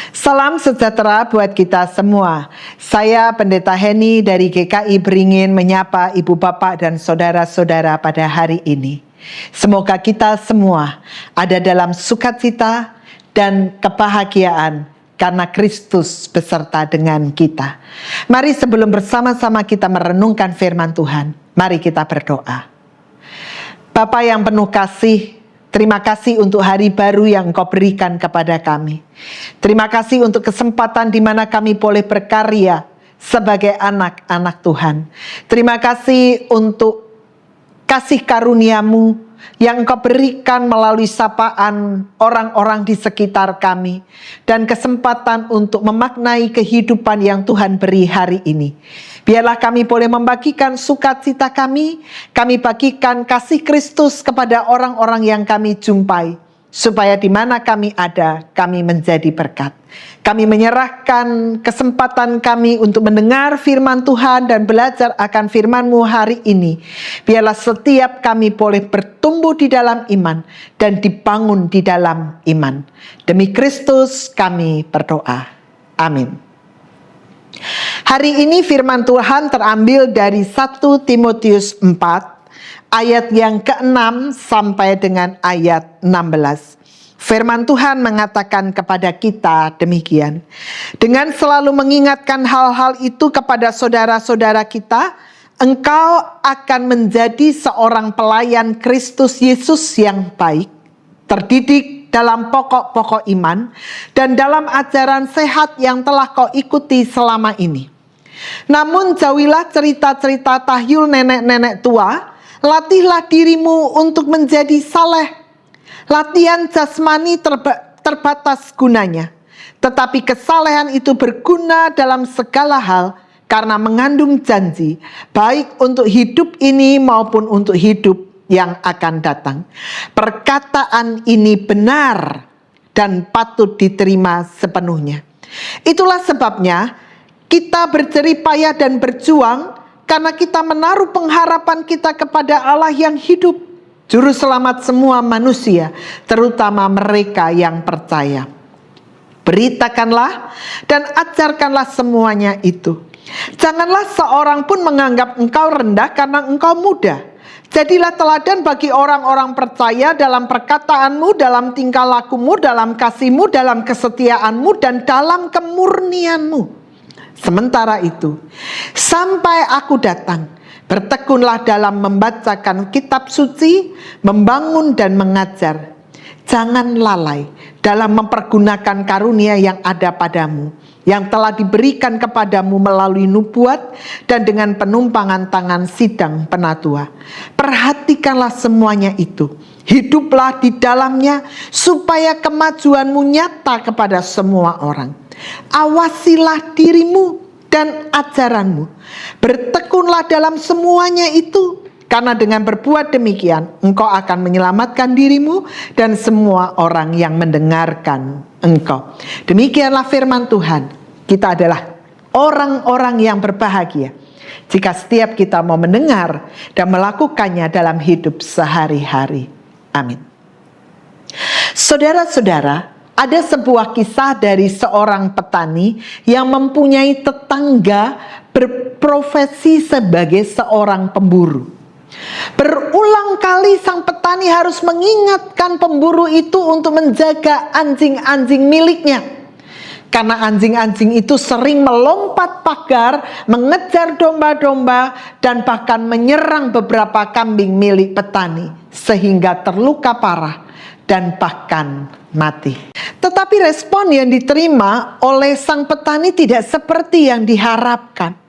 Salam sejahtera buat kita semua. Saya Pendeta Heni dari GKI Beringin menyapa Ibu Bapak dan saudara-saudara pada hari ini. Semoga kita semua ada dalam sukacita dan kebahagiaan karena Kristus beserta dengan kita. Mari sebelum bersama-sama kita merenungkan firman Tuhan, mari kita berdoa. Bapa yang penuh kasih, terima kasih untuk hari baru yang Engkau berikan kepada kami. Terima kasih untuk kesempatan di mana kami boleh berkarya sebagai anak-anak Tuhan. Terima kasih untuk kasih karunia-Mu yang Engkau berikan melalui sapaan orang-orang di sekitar kami. Dan kesempatan untuk memaknai kehidupan yang Tuhan beri hari ini. Biarlah kami boleh membagikan sukacita kami bagikan kasih Kristus kepada orang-orang yang kami jumpai. Supaya di mana kami ada, kami menjadi berkat. Kami menyerahkan kesempatan kami untuk mendengar firman Tuhan dan belajar akan firman-Mu hari ini. Biarlah setiap kami boleh bertumbuh di dalam iman dan dibangun di dalam iman. Demi Kristus kami berdoa. Amin. Hari ini firman Tuhan terambil dari 1 Timotius 4 ayat yang ke-6 sampai dengan ayat 16. Firman Tuhan mengatakan kepada kita demikian. Dengan selalu mengingatkan hal-hal itu kepada saudara-saudara kita, engkau akan menjadi seorang pelayan Kristus Yesus yang baik, terdidik dalam pokok-pokok iman, dan dalam ajaran sehat yang telah kau ikuti selama ini. Namun jauhilah cerita-cerita tahyul nenek-nenek tua, latihlah dirimu untuk menjadi saleh. Latihan jasmani terbatas gunanya, tetapi kesalehan itu berguna dalam segala hal karena mengandung janji, baik untuk hidup ini maupun untuk hidup yang akan datang. Perkataan ini benar dan patut diterima sepenuhnya. Itulah sebabnya kita berjerih payah dan berjuang karena kita menaruh pengharapan kita kepada Allah yang hidup, Juru Selamat semua manusia, terutama mereka yang percaya. Beritakanlah dan ajarkanlah semuanya itu. Janganlah seorang pun menganggap engkau rendah karena engkau muda. Jadilah teladan bagi orang-orang percaya dalam perkataanmu, dalam tingkah lakumu, dalam kasihmu, dalam kesetiaanmu, dan dalam kemurnianmu. Sementara itu, sampai aku datang, bertekunlah dalam membacakan kitab suci, membangun dan mengajar. Jangan lalai dalam mempergunakan karunia yang ada padamu, yang telah diberikan kepadamu melalui nubuat dan dengan penumpangan tangan sidang penatua. Perhatikanlah semuanya itu. Hiduplah di dalamnya supaya kemajuanmu nyata kepada semua orang. Awasilah dirimu dan ajaranmu. Bertekunlah dalam semuanya itu. Karena dengan berbuat demikian, engkau akan menyelamatkan dirimu dan semua orang yang mendengarkan engkau. Demikianlah firman Tuhan. Kita adalah orang-orang yang berbahagia jika setiap kita mau mendengar dan melakukannya dalam hidup sehari-hari. Amin. Saudara-saudara, ada sebuah kisah dari seorang petani yang mempunyai tetangga berprofesi sebagai seorang pemburu. Berulang kali sang petani harus mengingatkan pemburu itu untuk menjaga anjing-anjing miliknya. Karena anjing-anjing itu sering melompat pagar, mengejar domba-domba, dan bahkan menyerang beberapa kambing milik petani. Sehingga terluka parah dan bahkan mati. Tetapi respon yang diterima oleh sang petani tidak seperti yang diharapkan.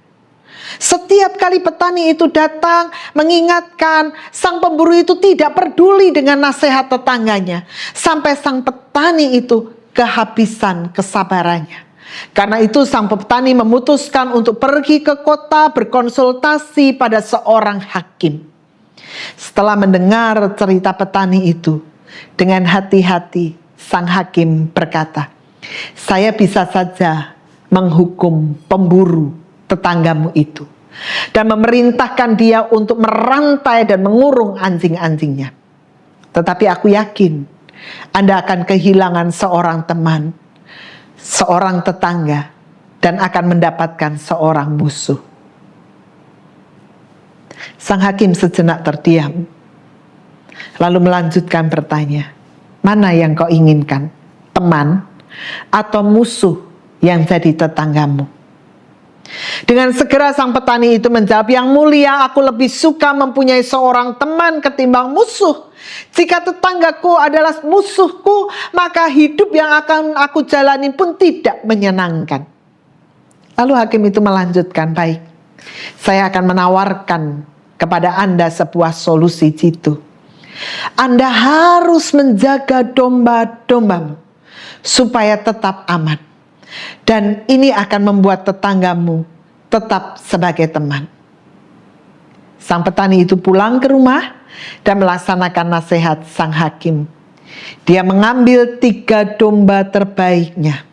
Setiap kali petani itu datang mengingatkan, sang pemburu itu tidak peduli dengan nasihat tetangganya. Sampai sang petani itu kehabisan kesabarannya. Karena itu sang petani memutuskan untuk pergi ke kota berkonsultasi pada seorang hakim. Setelah mendengar cerita petani itu, dengan hati-hati sang hakim berkata, "Saya bisa saja menghukum pemburu tetanggamu itu dan memerintahkan dia untuk merantai dan mengurung anjing-anjingnya. Tetapi aku yakin Anda akan kehilangan seorang teman, seorang tetangga dan akan mendapatkan seorang musuh. Sang hakim sejenak terdiam, lalu melanjutkan bertanya, mana yang kau inginkan, teman atau musuh yang jadi tetanggamu? Dengan segera sang petani itu menjawab, yang mulia, aku lebih suka mempunyai seorang teman ketimbang musuh. Jika tetanggaku adalah musuhku, maka hidup yang akan aku jalani pun tidak menyenangkan. Lalu hakim itu melanjutkan, baik, saya akan menawarkan kepada Anda sebuah solusi jitu. Anda harus menjaga domba-dombamu supaya tetap aman. Dan ini akan membuat tetanggamu tetap sebagai teman. Sang petani itu pulang ke rumah dan melaksanakan nasihat sang hakim. Dia mengambil 3 domba terbaiknya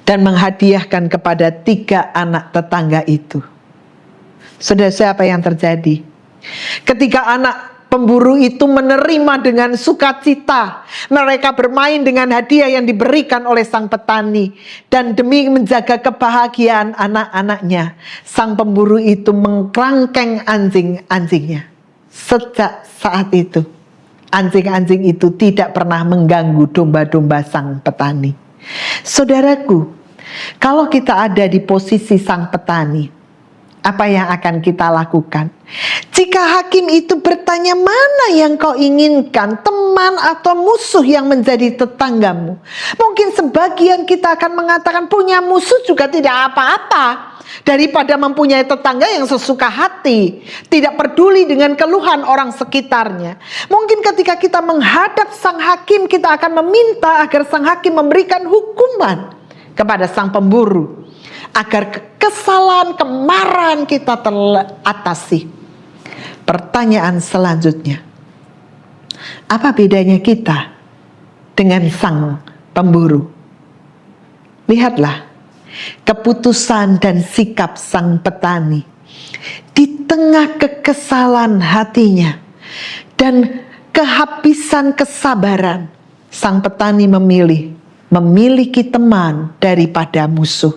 dan menghadiahkan kepada 3 anak tetangga itu. Saudara, apa yang terjadi? Ketika anak pemburu itu menerima dengan sukacita, mereka bermain dengan hadiah yang diberikan oleh sang petani. Dan demi menjaga kebahagiaan anak-anaknya, sang pemburu itu mengkerangkeng anjing-anjingnya. Sejak saat itu, anjing-anjing itu tidak pernah mengganggu domba-domba sang petani. Saudaraku, kalau kita ada di posisi sang petani, apa yang akan kita lakukan? Jika hakim itu bertanya, mana yang kau inginkan, teman atau musuh yang menjadi tetanggamu? Mungkin sebagian kita akan mengatakan, punya musuh juga tidak apa-apa, daripada mempunyai tetangga yang sesuka hati, tidak peduli dengan keluhan orang sekitarnya. Mungkin ketika kita menghadap sang hakim, kita akan meminta agar sang hakim memberikan hukuman kepada sang pemburu, agar kesalahan, kemarahan kita teratasi. Pertanyaan selanjutnya, apa bedanya kita dengan sang pemburu? Lihatlah keputusan dan sikap sang petani. Di tengah kekesalan hatinya dan kehabisan kesabaran, sang petani memiliki teman daripada musuh.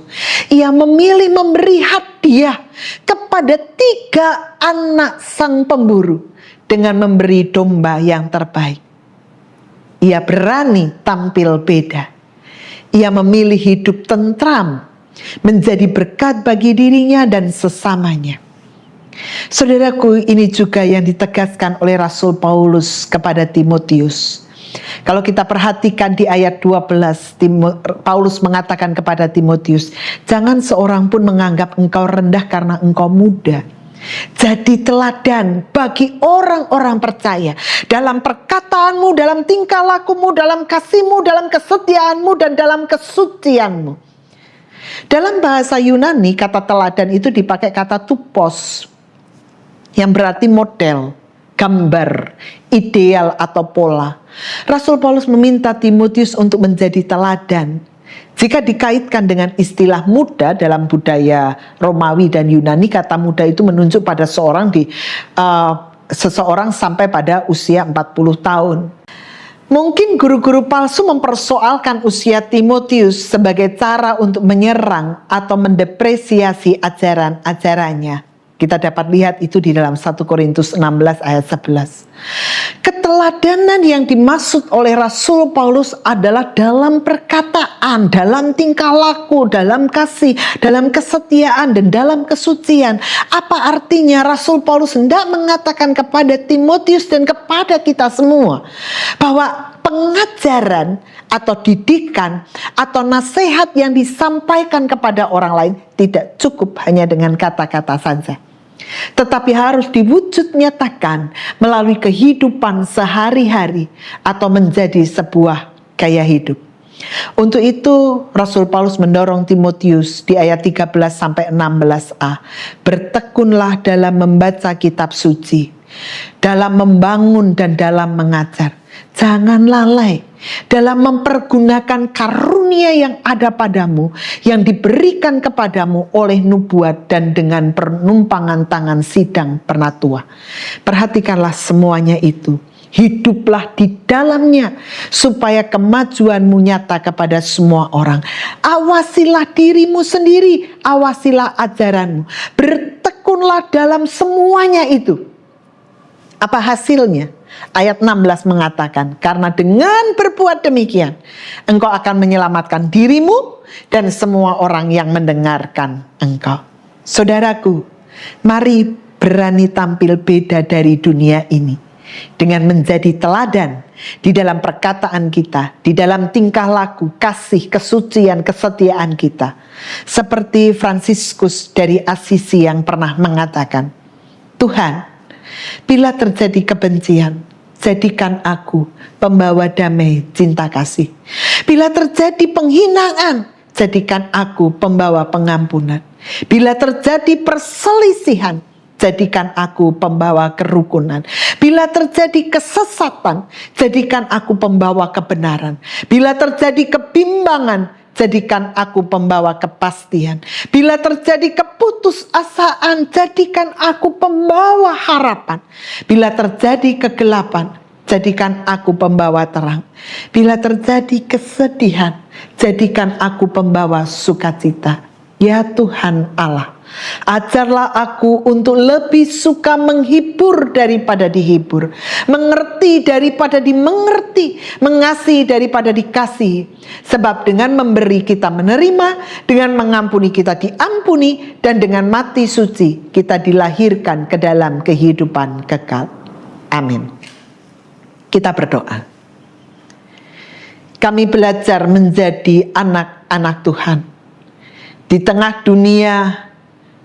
Ia memilih memberi hadiah kepada 3 anak sang pemburu dengan memberi domba yang terbaik. Ia berani tampil beda. Ia memilih hidup tentram, menjadi berkat bagi dirinya dan sesamanya. Saudaraku, ini juga yang ditegaskan oleh Rasul Paulus kepada Timotius. Kalau kita perhatikan di ayat 12, Paulus mengatakan kepada Timotius, jangan seorang pun menganggap engkau rendah karena engkau muda. Jadi teladan bagi orang-orang percaya dalam perkataanmu, dalam tingkah lakumu, dalam kasihmu, dalam kesetiaanmu, dan dalam kesucianmu. Dalam bahasa Yunani, kata teladan itu dipakai kata tupos, yang berarti model, gambar, ideal atau pola. Rasul Paulus meminta Timotius untuk menjadi teladan. Jika dikaitkan dengan istilah muda dalam budaya Romawi dan Yunani, kata muda itu menunjuk pada seseorang sampai pada usia 40 tahun. Mungkin guru-guru palsu mempersoalkan usia Timotius sebagai cara untuk menyerang atau mendepresiasi ajaran-ajarannya. Kita dapat lihat itu di dalam 1 Korintus 16 ayat 11. Keteladanan yang dimaksud oleh Rasul Paulus adalah dalam perkataan, dalam tingkah laku, dalam kasih, dalam kesetiaan, dan dalam kesucian. Apa artinya? Rasul Paulus hendak mengatakan kepada Timotius dan kepada kita semua bahwa pengajaran atau didikan atau nasihat yang disampaikan kepada orang lain tidak cukup hanya dengan kata-kata saja, tetapi harus diwujud nyatakan melalui kehidupan sehari-hari atau menjadi sebuah gaya hidup. Untuk itu Rasul Paulus mendorong Timotius di ayat 13-16a, bertekunlah dalam membaca kitab suci, dalam membangun dan dalam mengajar. Jangan lalai dalam mempergunakan karunia yang ada padamu, yang diberikan kepadamu oleh nubuat dan dengan penumpangan tangan sidang penatua. Perhatikanlah semuanya itu. hiduplah di dalamnya, supaya kemajuanmu nyata kepada semua orang. Awasilah dirimu sendiri, awasilah ajaranmu, bertekunlah dalam semuanya itu. Apa hasilnya? Ayat 16 mengatakan, karena dengan berbuat demikian, engkau akan menyelamatkan dirimu dan semua orang yang mendengarkan engkau. Saudaraku, mari berani tampil beda dari dunia ini, dengan menjadi teladan di dalam perkataan kita, di dalam tingkah laku, kasih, kesucian, kesetiaan kita. Seperti Fransiskus dari Assisi yang pernah mengatakan, Tuhan, bila terjadi kebencian, jadikan aku pembawa damai cinta kasih. Bila terjadi penghinaan, jadikan aku pembawa pengampunan. Bila terjadi perselisihan, jadikan aku pembawa kerukunan. Bila terjadi kesesatan, jadikan aku pembawa kebenaran. Bila terjadi kebimbangan, jadikan aku pembawa kepastian. Bila terjadi keputusasaan, jadikan aku pembawa harapan. Bila terjadi kegelapan, jadikan aku pembawa terang. Bila terjadi kesedihan, jadikan aku pembawa sukacita. Ya Tuhan Allah, ajarlah aku untuk lebih suka menghibur daripada dihibur, mengerti daripada dimengerti, mengasihi daripada dikasihi. Sebab dengan memberi kita menerima, dengan mengampuni kita diampuni, dan dengan mati suci kita dilahirkan ke dalam kehidupan kekal. Amin. Kita berdoa. Kami belajar menjadi anak-anak Tuhan di tengah dunia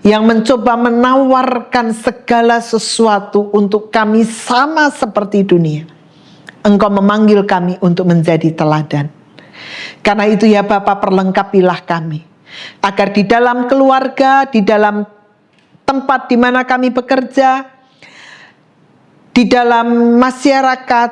yang mencoba menawarkan segala sesuatu untuk kami sama seperti dunia. Engkau memanggil kami untuk menjadi teladan. Karena itu ya Bapa, perlengkapilah kami, agar di dalam keluarga, di dalam tempat di mana kami bekerja, di dalam masyarakat,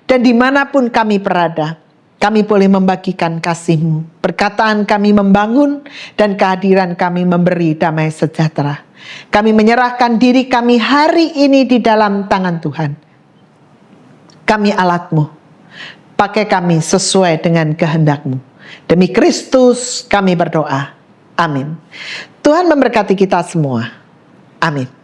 dan dimanapun kami berada, kami boleh membagikan kasih-Mu. Perkataan kami membangun dan kehadiran kami memberi damai sejahtera. Kami menyerahkan diri kami hari ini di dalam tangan Tuhan. Kami alat-Mu. Pakai kami sesuai dengan kehendak-Mu. Demi Kristus kami berdoa. Amin. Tuhan memberkati kita semua. Amin.